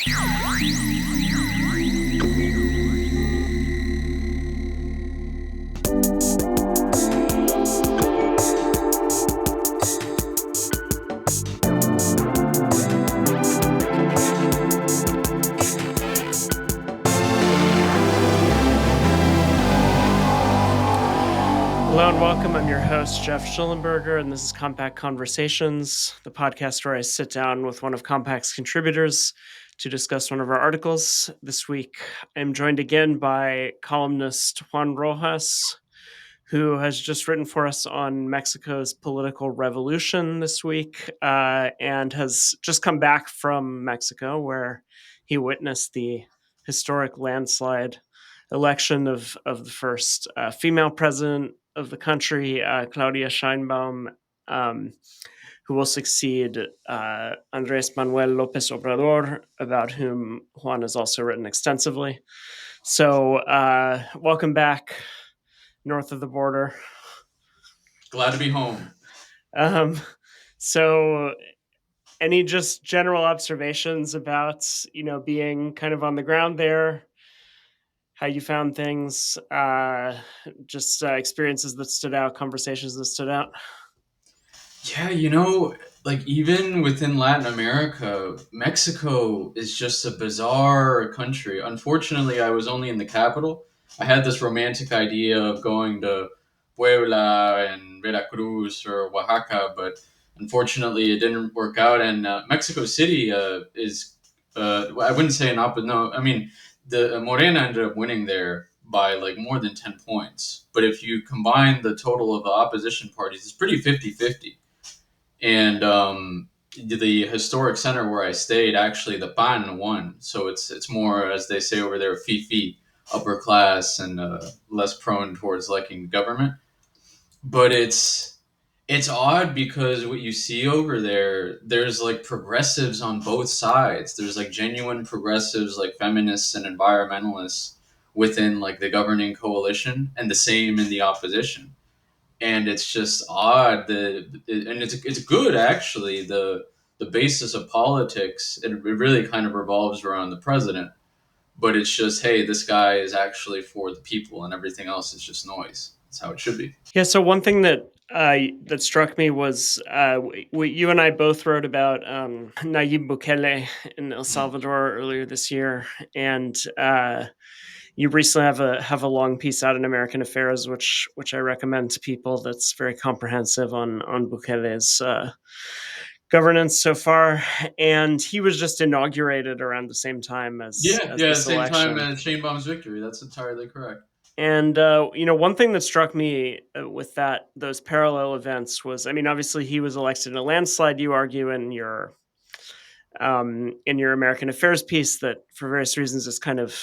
Hello and welcome. I'm your host, Geoff Shullenberger, and this is Compact Conversations, the podcast where I sit down with one of Compact's contributors to discuss one of our articles. This week, I'm joined again by columnist Juan Rojas, who has just written for us on Mexico's political revolution this week, and has just come back from Mexico, where he witnessed the historic landslide election of the first female president of the country, Claudia Sheinbaum, who will succeed Andrés Manuel López Obrador, about whom Juan has also written extensively. So welcome back north of the border. Glad to be home. So any just general observations about, being kind of on the ground there, how you found things, just experiences that stood out, conversations that stood out? Yeah, like even within Latin America, Mexico is just a bizarre country. Unfortunately, I was only in the capital. I had this romantic idea of going to Puebla and Veracruz or Oaxaca, but unfortunately, it didn't work out. And Mexico City is, I wouldn't say an opposite. No, I mean, the Morena ended up winning there by like more than 10 points. But if you combine the total of the opposition parties, it's pretty 50-50. And the historic center where I stayed, actually, the PAN won. So it's more, as they say over there, fifi, upper class, and less prone towards liking government. But it's odd because what you see over there, there's like progressives on both sides. There's like genuine progressives, like feminists and environmentalists within like the governing coalition, and the same in the opposition. And it's just odd and it's good, actually. The basis of politics, it really kind of revolves around the president, but it's just, hey, this guy is actually for the people and everything else is just noise. That's how it should be. Yeah. So one thing that struck me was you and I both wrote about Nayib Bukele in El Salvador earlier this year, and you recently have a long piece out in American Affairs, which I recommend to people. That's very comprehensive on Bukele's governance so far, and he was just inaugurated around the same time as Yeah, this same time election. as Sheinbaum's victory. That's entirely correct. And one thing that struck me with those parallel events was, I mean, obviously he was elected in a landslide. You argue in your American Affairs piece that for various reasons it's kind of,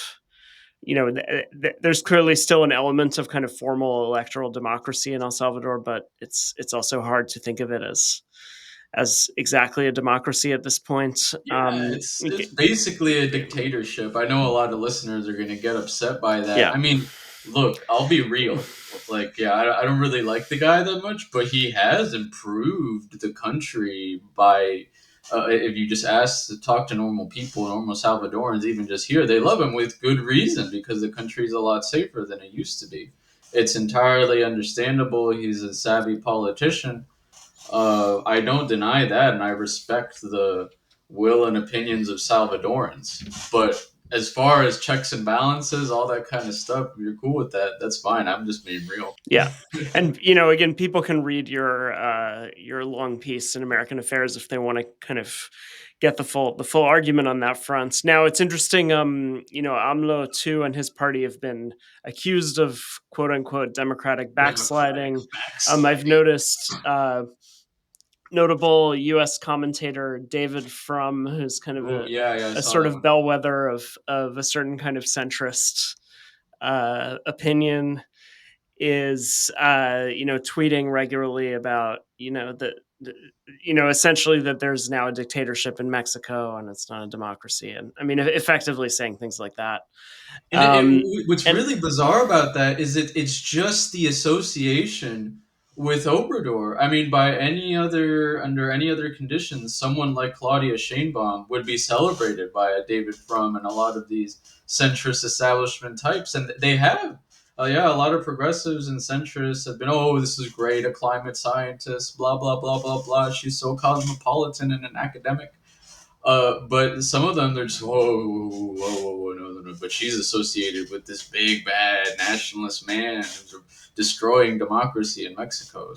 there's clearly still an element of kind of formal electoral democracy in El Salvador, but it's also hard to think of it as exactly a democracy at this point. Yeah, it's basically a dictatorship. I know a lot of listeners are going to get upset by that. Yeah. I mean, look, I'll be real. Like, yeah, I don't really like the guy that much, but he has improved the country by. If you just talk to normal people, normal Salvadorans, even just here, they love him with good reason because the country is a lot safer than it used to be. It's entirely understandable. He's a savvy politician. I don't deny that, and I respect the will and opinions of Salvadorans. But as far as checks and balances, all that kind of stuff, if you're cool with that, that's fine. I'm just being real. Yeah, and again, people can read your long piece in American Affairs if they want to kind of get the full argument on that front. Now, it's interesting. AMLO too and his party have been accused of quote unquote democratic backsliding. I've noticed. Notable U.S. commentator David Frum, who's kind of a sort of bellwether of a certain kind of centrist opinion, is tweeting regularly about essentially that there's now a dictatorship in Mexico and it's not a democracy, and I mean effectively saying things like that. And what's really bizarre about that is it's just the association with Obrador. I mean, by any other under any other conditions, someone like Claudia Sheinbaum would be celebrated by a David Frum and a lot of these centrist establishment types, and they have. Yeah, a lot of progressives and centrists have been, oh, this is great, a climate scientist, blah blah blah blah blah. She's so cosmopolitan and an academic. But some of them, they're just whoa, no, no, no. But she's associated with this big bad nationalist man who's destroying democracy in Mexico.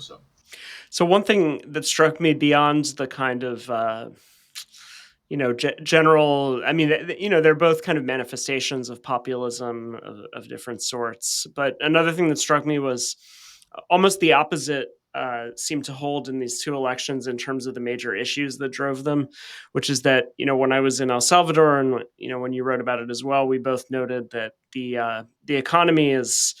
So one thing that struck me beyond the kind of general, I mean, they're both kind of manifestations of populism of different sorts. But another thing that struck me was almost the opposite seemed to hold in these two elections in terms of the major issues that drove them, which is that, when I was in El Salvador, and when you wrote about it as well, we both noted that the economy is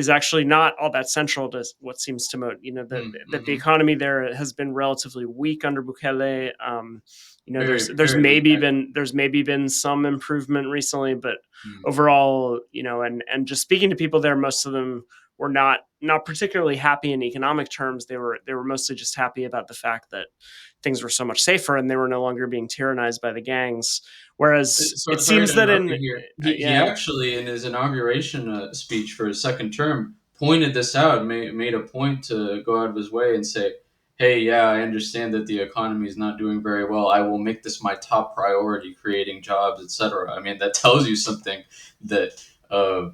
actually not all that central to what seems to that the Mm-hmm. economy there has been relatively weak under Bukele. Very, There's very weak. maybe been some improvement recently, but Mm. overall, and just speaking to people there, most of them were not particularly happy in economic terms. They were mostly just happy about the fact that things were so much safer and they were no longer being tyrannized by the gangs. Whereas it Sorry to seems that interrupt in you here. He yeah. actually, in his inauguration speech for his second term, pointed this out, made a point to go out of his way and say, hey, yeah, I understand that the economy is not doing very well. I will make this my top priority, creating jobs, etc. I mean, that tells you something that, uh,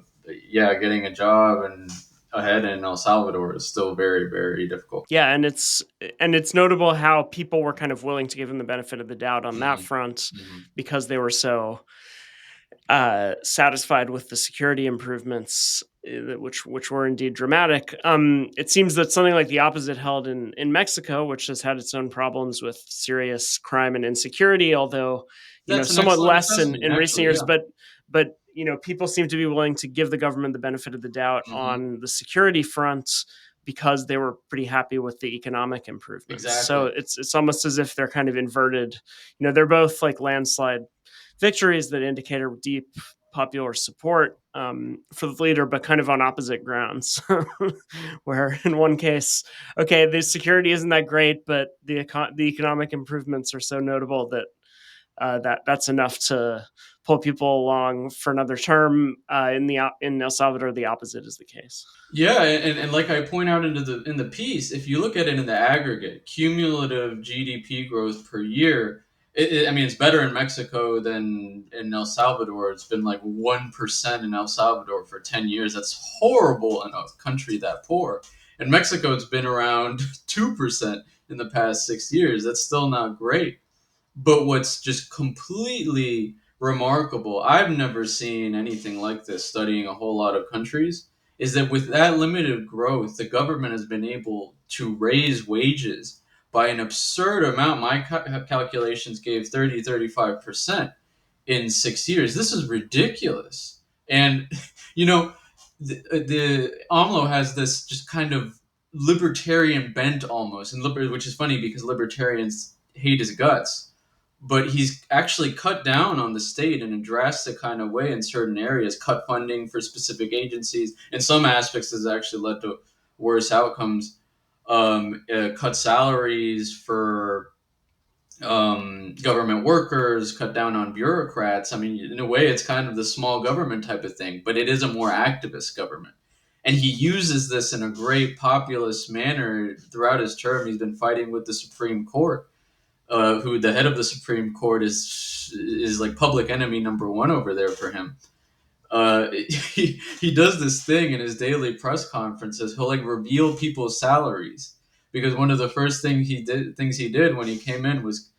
yeah, getting a job and ahead in El Salvador is still very, very difficult. Yeah, and it's notable how people were kind of willing to give him the benefit of the doubt on that Mm-hmm. front Mm-hmm. because they were so satisfied with the security improvements, which were indeed dramatic. It seems that something like the opposite held in Mexico, which has had its own problems with serious crime and insecurity, although That's an somewhat excellent less assessment, in recent actually. years. Yeah. But people seem to be willing to give the government the benefit of the doubt Mm-hmm. on the security front because they were pretty happy with the economic improvements. So Exactly. it's almost as if they're kind of inverted. They're both like landslide victories that indicate a deep popular support for the leader, but kind of on opposite grounds. Where in one case, okay, the security isn't that great, but the economic improvements are so notable that that's enough to pull people along for another term. In El Salvador, the opposite is the case. Yeah, and like I point out in the piece, if you look at it in the aggregate, cumulative GDP growth per year, I mean, it's better in Mexico than in El Salvador. It's been like 1% in El Salvador for 10 years. That's horrible in a country that poor. In Mexico, it's been around 2% in the past 6 years. That's still not great. But what's just completely remarkable, I've never seen anything like this studying a whole lot of countries, is that with that limited growth, the government has been able to raise wages by an absurd amount. My calculations gave 35% in 6 years. This is ridiculous. And, you know, the AMLO has this just kind of libertarian bent almost, and which is funny because libertarians hate his guts, but he's actually cut down on the state in a drastic kind of way in certain areas, cut funding for specific agencies. In some aspects, has actually led to worse outcomes. Cut salaries for government workers, cut down on bureaucrats. I mean, in a way, it's kind of the small government type of thing, but it is a more activist government. And he uses this in a great populist manner throughout his term. He's been fighting with the Supreme Court, who the head of the Supreme Court is like public enemy number one over there for him. He does this thing in his daily press conferences. He'll like reveal people's salaries because one of the first things he did when he came in was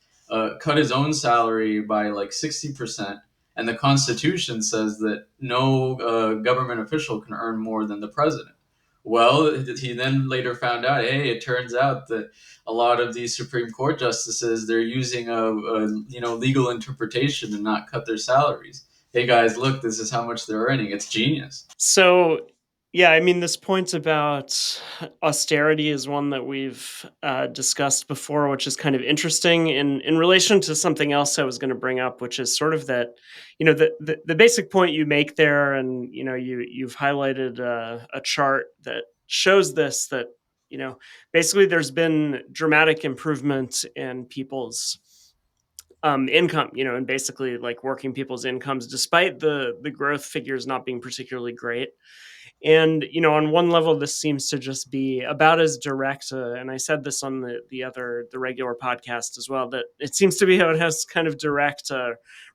cut his own salary by like 60%. And the Constitution says that no government official can earn more than the president. Well, he then later found out, hey, it turns out that a lot of these Supreme Court justices, they're using a legal interpretation to not cut their salaries. Hey guys, look, this is how much they're earning. It's genius. So, yeah, I mean, this point about austerity is one that we've discussed before, which is kind of interesting in relation to something else I was going to bring up, which is sort of that, the basic point you make there, and you've highlighted a chart that shows this, that basically there's been dramatic improvement in people's income, and basically like working people's incomes, despite the growth figures not being particularly great. And on one level, this seems to just be about as direct. And I said this on the regular podcast as well, that it seems to be how it has kind of direct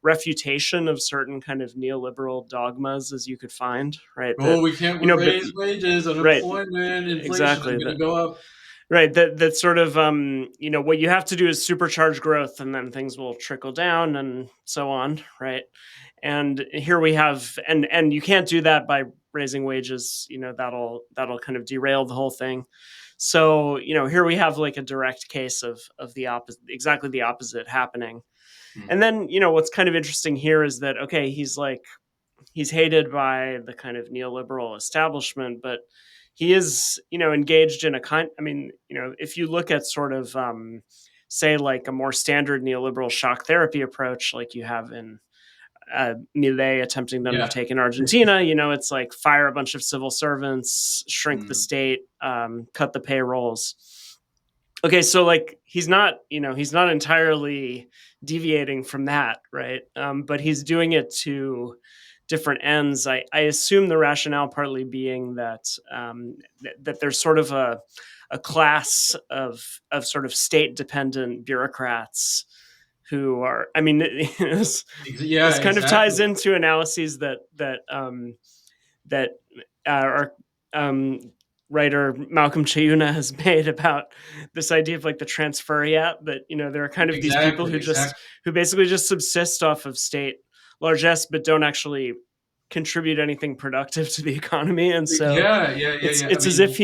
refutation of certain kind of neoliberal dogmas as you could find, right? That Oh, we can't but raise wages, right, unemployment, inflation is exactly going to that. go up. Right, that sort of what you have to do is supercharge growth, and then things will trickle down, and so on, right? And here we have, and you can't do that by raising wages. That'll kind of derail the whole thing. So here we have like a direct case of the opposite, exactly the opposite happening. Hmm. And then what's kind of interesting here is that, okay, he's hated by the kind of neoliberal establishment, but he is, engaged in a kind. I mean, if you look at sort of, say, like a more standard neoliberal shock therapy approach, like you have in Millet attempting to Yeah. undertake in Argentina, it's like fire a bunch of civil servants, shrink the Hmm. state, cut the payrolls. Okay, so like he's not entirely deviating from that, right? But he's doing it to different ends. I assume the rationale partly being that that there's sort of a class of sort of state dependent bureaucrats who are. I mean, Yeah, this kind of exactly. ties into analyses that our um, writer Malcolm Chayuna has made about this idea of like the transferiat, that there are kind of these people Exactly, exactly. who basically just subsist off of state largesse but don't actually contribute anything productive to the economy. And so Yeah, yeah, yeah, it's yeah. I it's as if mean,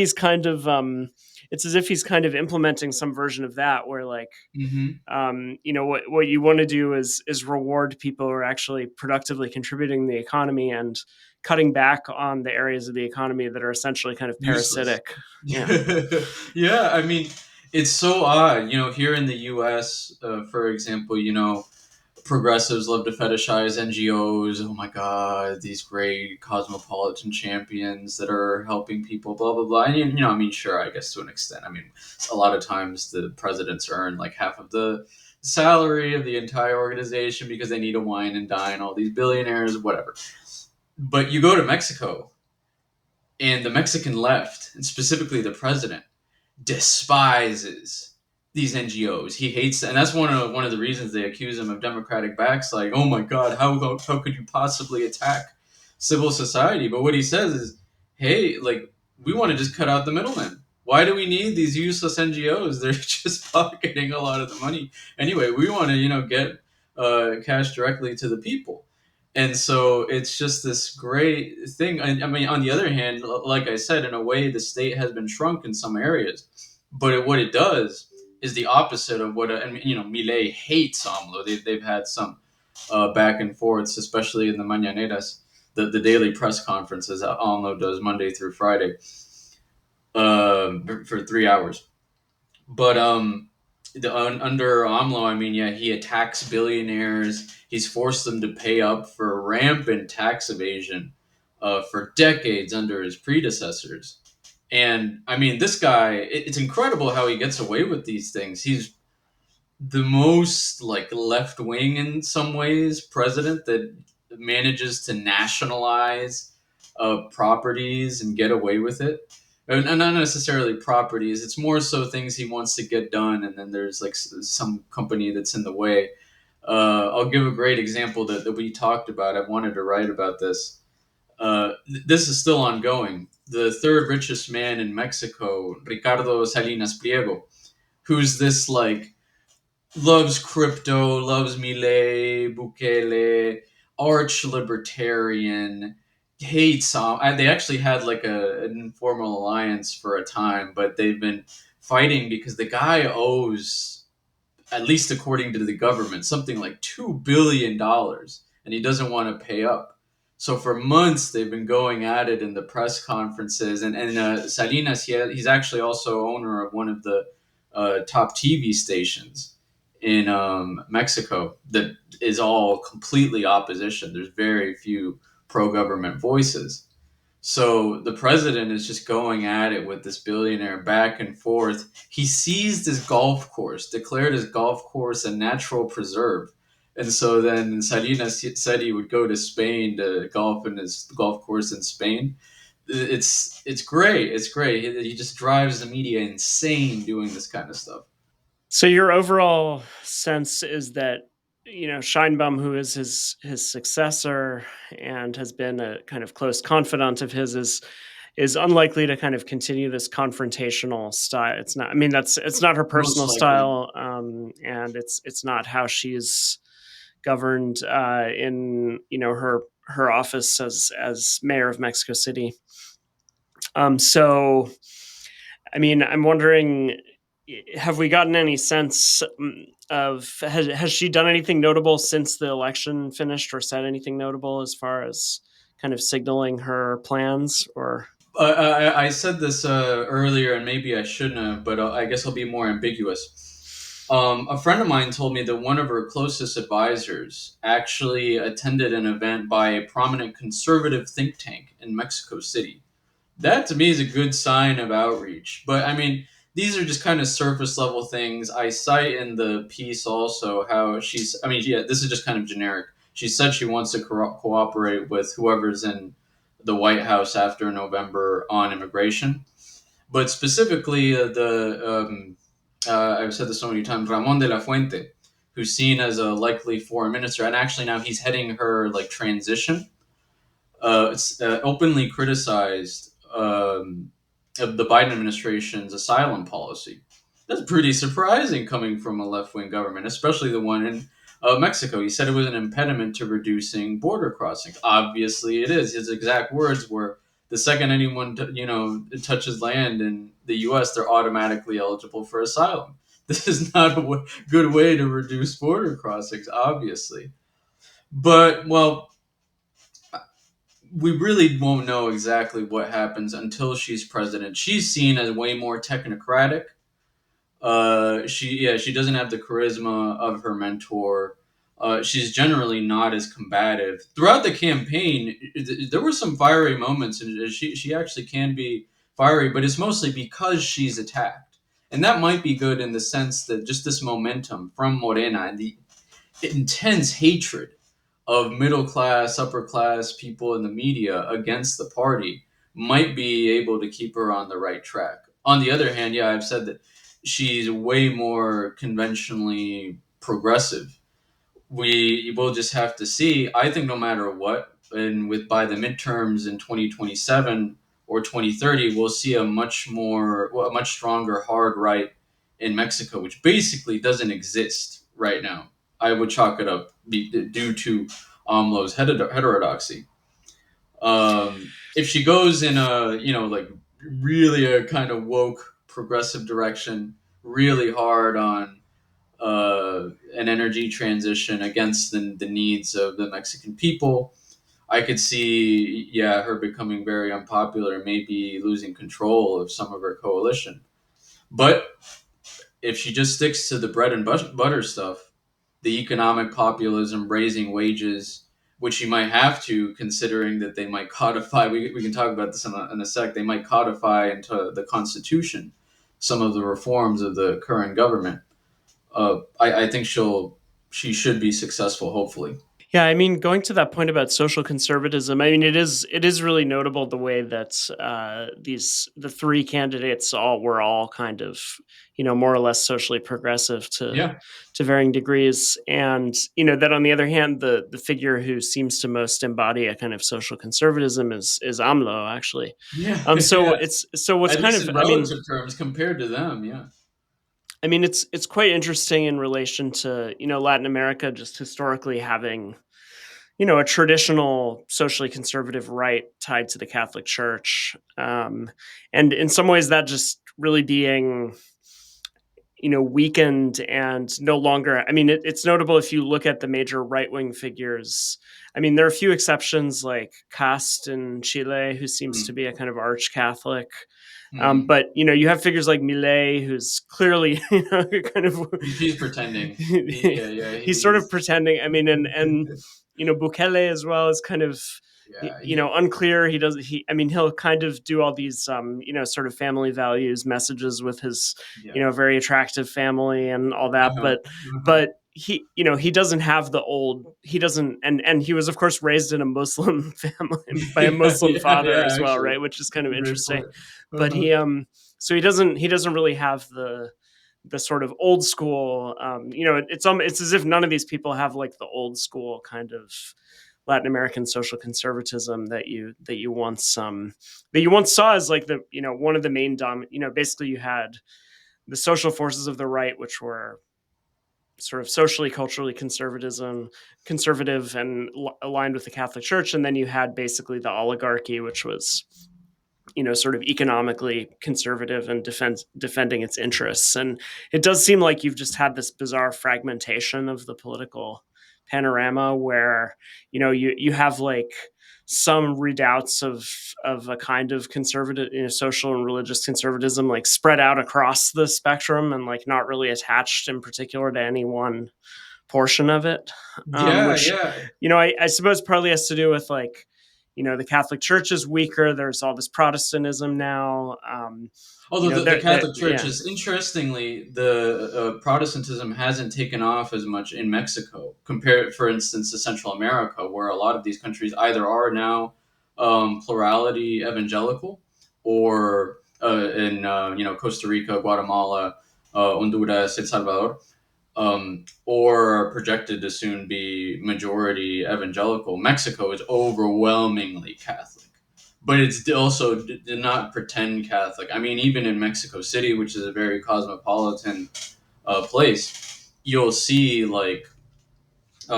he's kind of implementing some version of that, where like hmm, what you want to do is reward people who are actually productively contributing to the economy, and cutting back on the areas of the economy that are essentially kind of useless. parasitic. Yeah. Yeah, I mean, it's so odd. Here in the U.S., for example, progressives love to fetishize NGOs. Oh my God, these great cosmopolitan champions that are helping people, blah blah blah. And I mean, sure, I guess to an extent. I mean, a lot of times the presidents earn like half of the salary of the entire organization because they need to wine and dine all these billionaires, whatever. But you go to Mexico, and the Mexican left, and specifically the president, despises these NGOs. He hates, and that's one of the reasons they accuse him of democratic backsliding. Oh my God, how could you possibly attack civil society? But what he says is, hey, like we want to just cut out the middleman. Why do we need these useless NGOs? They're just pocketing a lot of the money. Anyway, we want to get cash directly to the people. And so it's just this great thing. I mean, on the other hand, like I said, in a way, the state has been shrunk in some areas, but what it does is the opposite of what. And Milei hates AMLO. They've had some back and forths, especially in the mañaneras, the daily press conferences that AMLO does Monday through Friday, for 3 hours. But under AMLO, I mean, yeah, he attacks billionaires. He's forced them to pay up for rampant tax evasion for decades under his predecessors. And I mean, this guy, it's incredible how he gets away with these things. He's the most like left wing in some ways president that manages to nationalize properties and get away with it. And not necessarily properties, it's more so things he wants to get done, and then there's like some company that's in the way. I'll give a great example that we talked about. I wanted to write about this. This is still ongoing. The third richest man in Mexico, Ricardo Salinas Pliego, who's this like loves crypto, loves Milei, Bukele, arch libertarian, hates. They actually had like an informal alliance for a time, but they've been fighting because the guy owes, at least according to the government, something like $2 billion, and he doesn't want to pay up. So for months they've been going at it in the press conferences, and Salinas, he's actually also owner of one of the top TV stations in Mexico that is all completely opposition. There's very few pro government voices. So the president is just going at it with this billionaire back and forth. He seized his golf course, declared his golf course a natural preserve. And so then Salinas said he would go to Spain to golf in his golf course in Spain. It's great. It's great. He just drives the media insane doing this kind of stuff. So your overall sense is that Scheinbaum, who is his successor and has been a kind of close confidant of his, is unlikely to kind of continue this confrontational style. It's not. I mean, it's not her Most personal likely. style, and it's not how she's governed in her office as mayor of Mexico City. So, I mean, I'm wondering, have we gotten any sense of has she done anything notable since the election finished, or said anything notable as far as kind of signaling her plans? Or I said this earlier, and maybe I shouldn't have, but I guess I'll be more ambiguous. A friend of mine told me that one of her closest advisors actually attended an event by a prominent conservative think tank in Mexico City. That to me is a good sign of outreach. But I mean, these are just kind of surface level things. I cite in the piece also how I mean, yeah, this is just kind of generic. She said she wants to cooperate with whoever's in the White House after November on immigration. But specifically, I've said this so many times, Ramon de la Fuente, who's seen as a likely foreign minister, and actually now he's heading her like transition, openly criticized of the Biden administration's asylum policy. That's pretty surprising coming from a left wing government, especially the one in Mexico. He said it was an impediment to reducing border crossings. Obviously, it is. His exact words were, "The second anyone touches land in the U.S., they're automatically eligible for asylum." This is not a good way to reduce border crossings, obviously. But well, we really won't know exactly what happens until she's president. She's seen as way more technocratic. She doesn't have the charisma of her mentor. She's generally not as combative. Throughout the campaign, there were some fiery moments, and she actually can be fiery, but it's mostly because she's attacked, and that might be good in the sense that just this momentum from Morena and the intense hatred of middle class, upper class people in the media against the party might be able to keep her on the right track. On the other hand, yeah, I've said that she's way more conventionally progressive. We will just have to see. I think no matter what, and with by the midterms in 2027 or 2030, we'll see a much stronger hard right in Mexico, which basically doesn't exist right now. I would chalk it up due to AMLO's heterodoxy. If she goes in a like really a kind of woke progressive direction, really hard on an energy transition against the needs of the Mexican people, I could see, yeah, her becoming very unpopular, maybe losing control of some of her coalition. But if she just sticks to the bread and butter stuff, the economic populism, raising wages, which she might have to, considering that they might codify, we can talk about this in a sec, they might codify into the Constitution some of the reforms of the current government. I think she should be successful, hopefully. yeah, I mean, going to that point about social conservatism, I mean, it is really notable the way that the three candidates were all kind of more or less socially progressive Yeah, to varying degrees, and that on the other hand, the figure who seems to most embody a kind of social conservatism is AMLO actually. yeah, So yeah. what's At kind least of in I mean relative terms compared to them, yeah. it's quite interesting in relation to Latin America just historically having a traditional socially conservative right tied to the Catholic Church, and in some ways that just really being weakened and no longer. I mean, it's notable if you look at the major right wing figures. I mean, there are a few exceptions like Cast in Chile, who seems to Mm, be a kind of arch Catholic. mm. But you have figures like Millet, who's clearly kind of He's pretending. Yeah, yeah, he's sort of he's pretending. I mean, and Bukele as well is kind of Yeah, unclear. He does he I mean, he'll kind of do all these sort of family values messages with his yeah. very attractive family and all that, Uh-huh. Uh-huh. but he doesn't have the old he doesn't and he was of course raised in a Muslim family by a Yeah, Muslim yeah, father yeah, as well, actually. right, which is kind That's of a great interesting. point. But Uh-huh. so he doesn't really have the sort of old school it's as if none of these people have like the old school kind of Latin American social conservatism that you once saw as like the one of the main basically you had the social forces of the right, which were sort of socially culturally conservative and aligned with the Catholic Church, and then you had basically the oligarchy, which was sort of economically conservative and defending its interests. And it does seem like you've just had this bizarre fragmentation of the political panorama where you have like some redoubts of a kind of conservative social and religious conservatism like spread out across the spectrum and like not really attached in particular to any one portion of it, Yeah, which yeah. I suppose partly has to do with like the Catholic Church is weaker. There's all this Protestantism now. Although the There that Catholic Church yeah is interestingly, the Protestantism hasn't taken off as much in Mexico compared, for instance, to Central America, where a lot of these countries either are now plurality evangelical, or in Costa Rica, Guatemala, Honduras, El Salvador, or are projected to soon be majority evangelical. Mexico is overwhelmingly Catholic, but it's also did not pretend Catholic. I mean, even in Mexico City, which is a very cosmopolitan place, you'll see like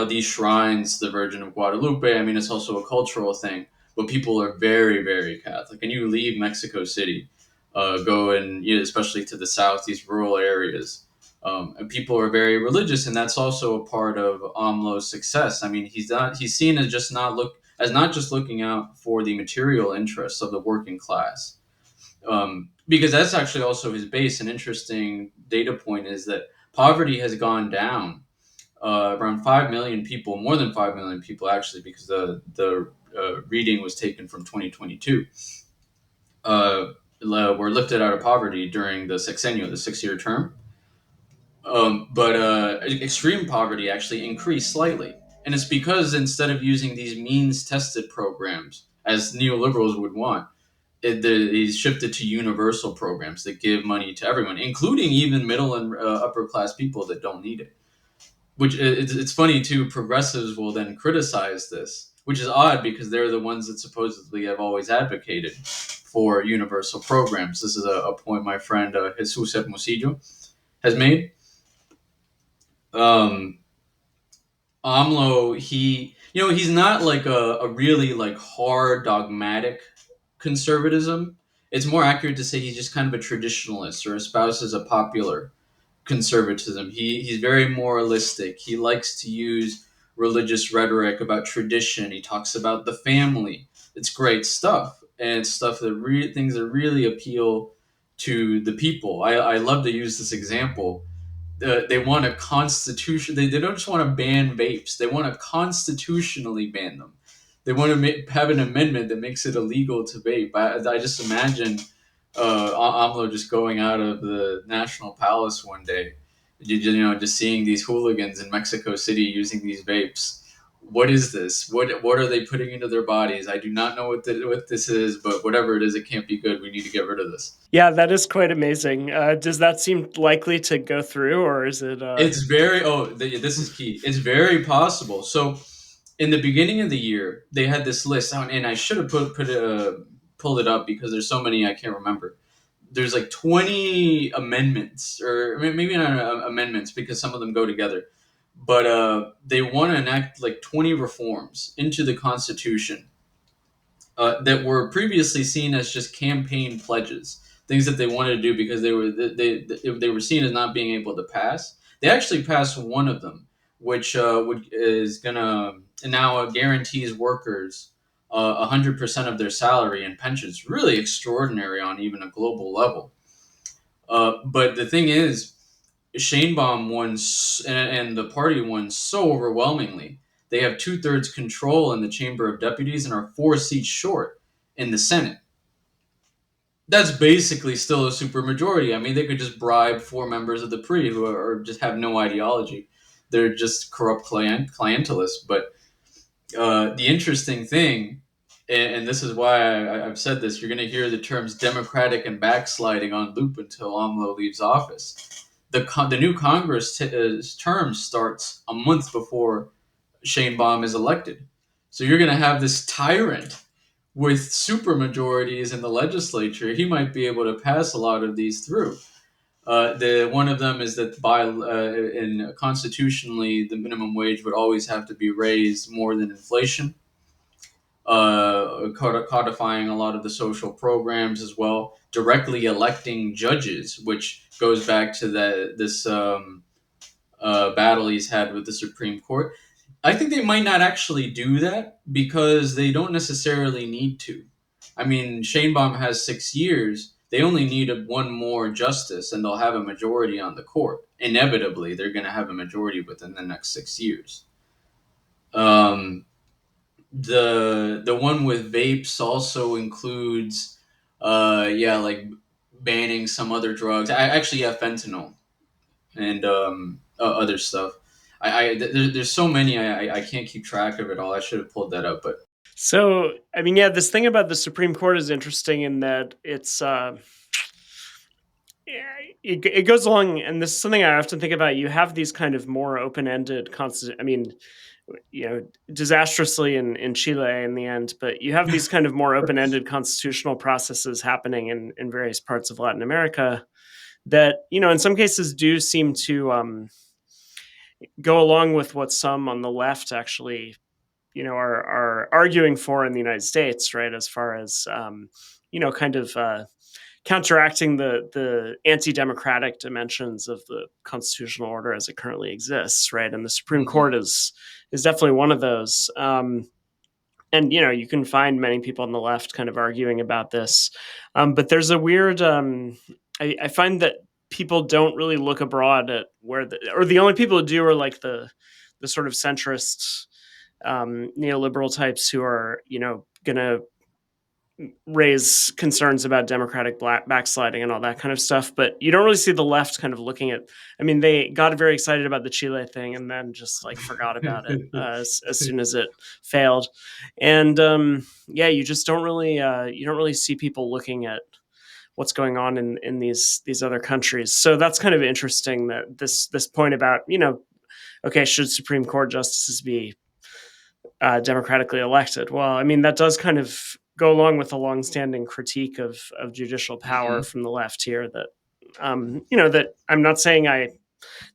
these shrines, the Virgin of Guadalupe. I mean, it's also a cultural thing, but people are very, very Catholic. And you leave Mexico City, go and especially to the south, these rural areas, and people are very religious, and that's also a part of AMLO's success. I mean, he's seen as just not look as not just looking out for the material interests of the working class, because that's actually also his base. An interesting data point is that poverty has gone down around 5 million people, more than 5 million people actually, because the reading was taken from 2022, uh, were lifted out of poverty during the sexennial, the 6 year term. But extreme poverty actually increased slightly. And it's because instead of using these means tested programs, as neoliberals would want, he's shifted to universal programs that give money to everyone, including even middle and upper class people that don't need it. Which it's funny too. Progressives will then criticize this, which is odd because they're the ones that supposedly have always advocated for universal programs. This is a point my friend Jesus Hermosillo has made. Um, AMLO, he's not like a really like hard dogmatic conservatism. It's more accurate to say he's just kind of a traditionalist or espouses a popular conservatism. He's very moralistic. He likes to use religious rhetoric about tradition. He talks about the family. It's great stuff, and it's stuff that things that really appeal to the people. I love to use this example. They want a constitution. They don't just want to ban vapes. They want to constitutionally ban them. They want to have an amendment that makes it illegal to vape. I just imagine AMLO just going out of the National Palace one day, just seeing these hooligans in Mexico City using these vapes. What is this? What are they putting into their bodies? I do not know what this is, but whatever it is, it can't be good. We need to get rid of this. yeah that is quite amazing. Does that seem likely to go through, or is it It's very this is key. It's very possible. So in the beginning of the year, they had this list, and I should have pulled it up because there's so many I can't remember. There's like 20 amendments, or maybe not amendments because some of them go together, but they want to enact like 20 reforms into the Constitution that were previously seen as just campaign pledges, things that they wanted to do because they were seen as not being able to pass. They actually passed one of them, which is gonna now guarantees workers 100% of their salary and pensions. Really extraordinary on even a global level. But the thing is, Sheinbaum won and the party won so overwhelmingly they have 2/3 control in the Chamber of Deputies and are 4 seats short in the Senate. That's basically still a supermajority. I mean, they could just bribe 4 members of the PRI who just have no ideology. They're just corrupt clientelists. But the interesting thing, and this is why I've said this, you're going to hear the terms democratic and backsliding on loop until AMLO leaves office. The new Congress term starts a month before Shane Baum is elected. So you're going to have this tyrant with supermajorities in the legislature. He might be able to pass a lot of these through. The one of them is that in constitutionally, the minimum wage would always have to be raised more than inflation, codifying a lot of the social programs as well, directly electing judges, which goes back to this battle he's had with the Supreme Court. I think they might not actually do that because they don't necessarily need to. I mean, Shane Baum has 6 years. They only need one more justice, and they'll have a majority on the court. Inevitably, they're going to have a majority within the next 6 years. Um, the one with vapes also includes, like banning some other drugs. Fentanyl and other stuff. There's so many I can't keep track of it all. I should have pulled that up, but So, I mean, yeah, this thing about the Supreme Court is interesting in that it's yeah, it goes along, and this is something I often think about. You have these kind of more open-ended constant. I mean, disastrously in Chile in the end, but you have these kind of more open-ended constitutional processes happening in various parts of Latin America that, in some cases do seem to go along with what some on the left actually, are arguing for in the United States, right? As far as, kind of counteracting the anti-democratic dimensions of the constitutional order as it currently exists, right? And the Supreme Court is definitely one of those. And you can find many people on the left kind of arguing about this, but there's a weird. I find that people don't really look abroad at where or the only people who do are like the sort of centrist neoliberal types who are going to raise concerns about democratic backsliding and all that kind of stuff. But you don't really see the left kind of looking at. I mean, they got very excited about the Chile thing and then just like forgot about it as soon as it failed. And you just don't really see people looking at what's going on in these other countries. So that's kind of interesting that this point about okay, should Supreme Court justices be democratically elected? Well, I mean, that does kind of go along with a longstanding critique of judicial power from the left here that that I'm not saying I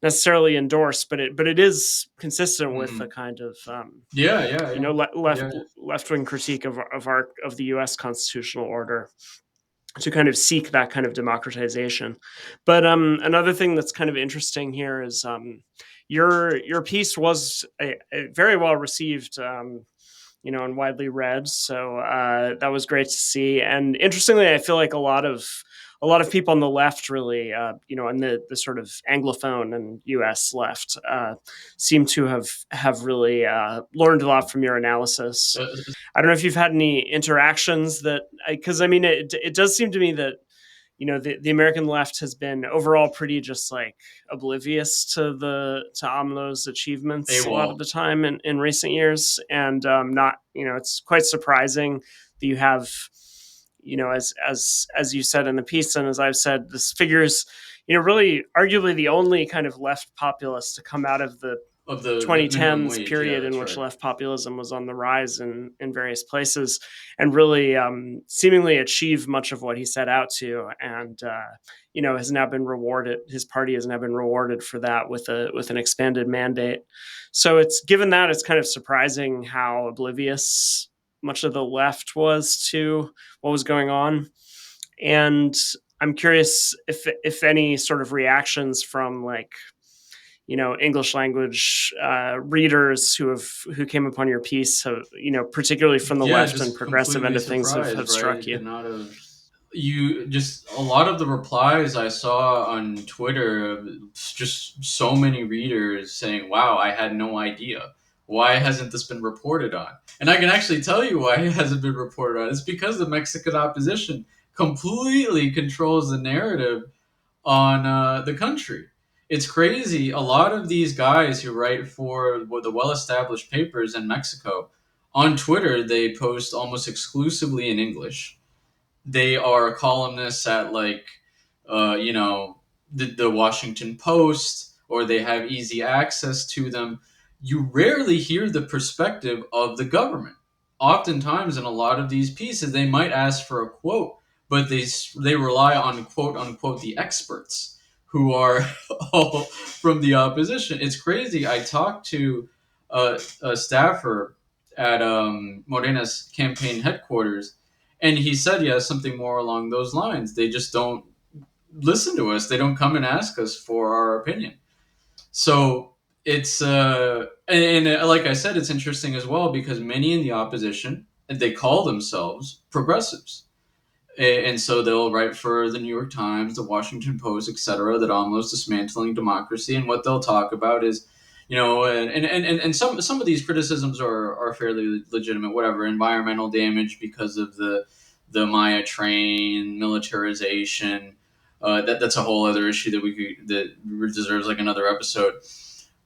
necessarily endorse, but it is consistent with the kind of left wing critique of the U.S. constitutional order to kind of seek that kind of democratization. But another thing that's kind of interesting here is your piece was a very well received, and widely read. So that was great to see. And interestingly, I feel like a lot of people on the left really, in the sort of Anglophone and U.S. left, seem to have really learned a lot from your analysis. I don't know if you've had any interactions because I mean, it does seem to me that the American left has been overall pretty just like oblivious to AMLO's achievements a lot of the time in recent years, and not it's quite surprising that you have as you said in the piece and as I've said, this figures really arguably the only kind of left populist to come out of the 2010s period in which left populism was on the rise in various places and really seemingly achieve much of what he set out to, and has now been rewarded. His party has now been rewarded for that with an expanded mandate. So it's kind of surprising how oblivious much of the left was to what was going on, and I'm curious if any sort of reactions from like English language readers who came upon your piece have, particularly from the left and progressive end of things have struck you. A lot of the replies I saw on Twitter, just so many readers saying, "Wow, I had no idea," Why hasn't this been reported on? And I can actually tell you why it hasn't been reported on. It's because the Mexican opposition completely controls the narrative on the country. It's crazy. A lot of these guys who write for the well established papers in Mexico, on Twitter, they post almost exclusively in English. They are columnists at like, you know, the Washington Post, or they have easy access to them. You rarely hear the perspective of the government. Oftentimes, in a lot of these pieces, they might ask for a quote, but they rely on quote unquote the experts who are all from the opposition. It's crazy. I talked to a staffer at Morena's campaign headquarters, and he said, yeah, something more along those lines. They just don't listen to us. They don't come and ask us for our opinion. So it's like I said, it's interesting as well because many in the opposition, they call themselves progressives. And so they'll write for the New York Times, the Washington Post, etc., that almost dismantling democracy. And what they'll talk about is, you know, and some of these criticisms are fairly legitimate. Whatever, environmental damage because of the Maya train, militarization. That's a whole other issue that deserves like another episode.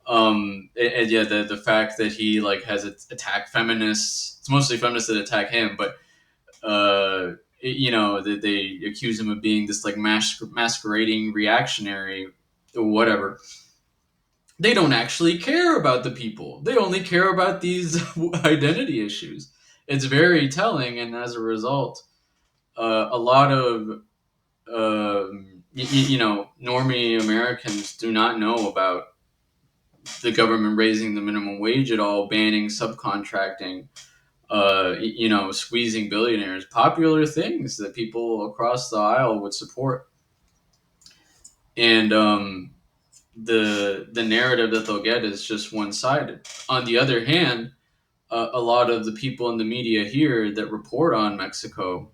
And yeah, the fact that he like has attacked feminists. It's mostly feminists that attack him, but you know, they accuse him of being this like masquerading reactionary or whatever. They don't actually care about the people. They only care about these identity issues. It's very telling, and as a result, a lot of you know, normie Americans do not know about the government raising the minimum wage at all, banning subcontracting, you know, squeezing billionaires, popular things that people across the aisle would support. And the narrative that they'll get is just one sided. On the other hand, a lot of the people in the media here that report on Mexico,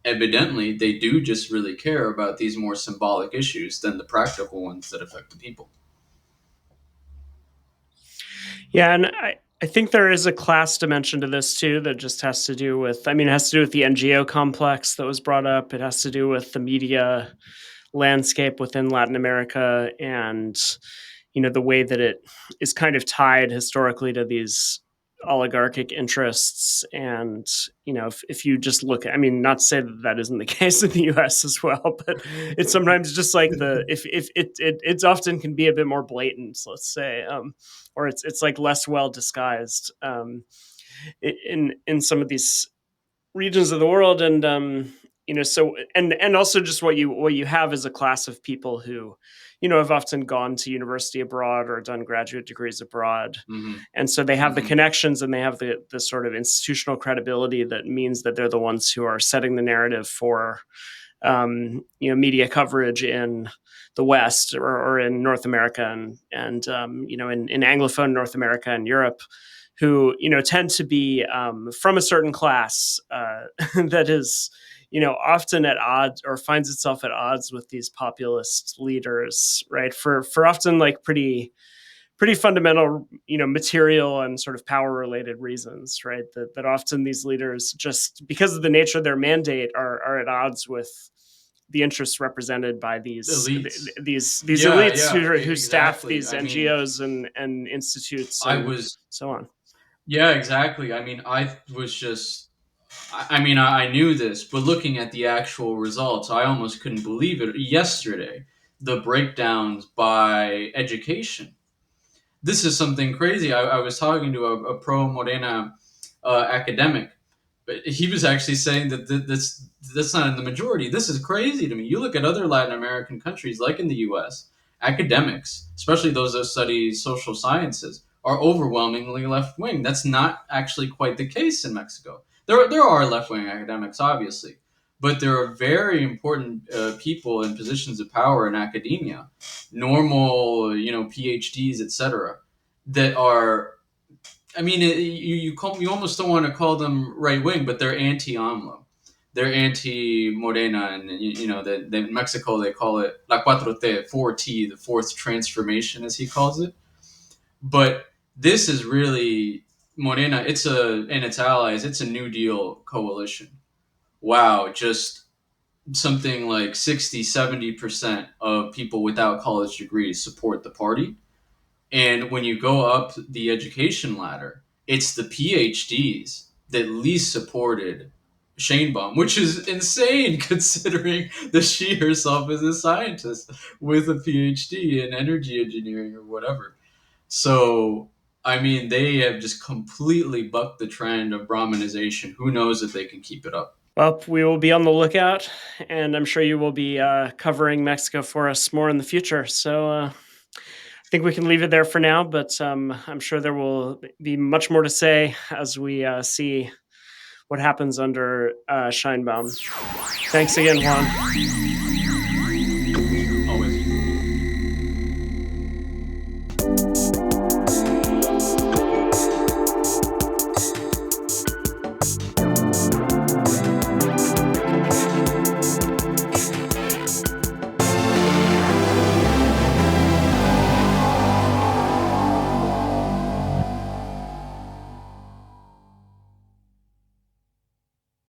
evidently, they do just really care about these more symbolic issues than the practical ones that affect the people. Yeah, and I think there is a class dimension to this too that just has to do with, I mean, it has to do with the NGO complex that was brought up. It has to do with the media landscape within Latin America and, you know, the way that it is kind of tied historically to these oligarchic interests. And, you know, if you just look, I mean, not to say that that isn't the case in the US as well, but it's sometimes just like if it often can be a bit more blatant, let's say, or it's like less well disguised, in some of these regions of the world. And you know, so and also just what you have is a class of people who, you know, have often gone to university abroad or done graduate degrees abroad, Mm-hmm. and so they have the Mm-hmm. connections and they have the sort of institutional credibility that means that they're the ones who are setting the narrative for, you know, media coverage in the West, or in North America, and you know, in Anglophone North America and Europe, who, you know, tend to be, from a certain class, that is, you know, often at odds or finds itself at odds with these populist leaders, right? For often like pretty fundamental, you know, material and sort of power related reasons, right? That often these leaders, just because of the nature of their mandate, are at odds with the interests represented by Elites. these Yeah, elites yeah, who staff exactly. these I mean, NGOs and institutes I and was, so on. yeah, exactly. I mean, I was just, I mean, I knew this, but looking at the actual results, I almost couldn't believe it. Yesterday, the breakdowns by education. This is something crazy. I was talking to a pro Morena academic, but he was actually saying that that's not in the majority. This is crazy to me. You look at other Latin American countries, like in the U.S., academics, especially those that study social sciences, are overwhelmingly left wing. That's not actually quite the case in Mexico. There are left wing academics, obviously, but there are very important people in positions of power in academia, normal, you know, PhDs, etc., that are, I mean, you almost don't want to call them right wing, but they're anti AMLO, they're anti Morena, and you know that in Mexico they call it La Cuatro T, 4T, the fourth transformation, as he calls it. But This is really Morena. It's and its allies. It's a New Deal coalition. Wow, just something like 60-70% of people without college degrees support the party. And when you go up the education ladder, it's the PhDs that least supported Sheinbaum, which is insane considering that she herself is a scientist with a PhD in energy engineering or whatever. So, I mean, they have just completely bucked the trend of Brahminization. Who knows if they can keep it up? Well, we will be on the lookout, and I'm sure you will be covering Mexico for us more in the future. So I think we can leave it there for now, but I'm sure there will be much more to say as we see what happens under Scheinbaum. Thanks again, Juan.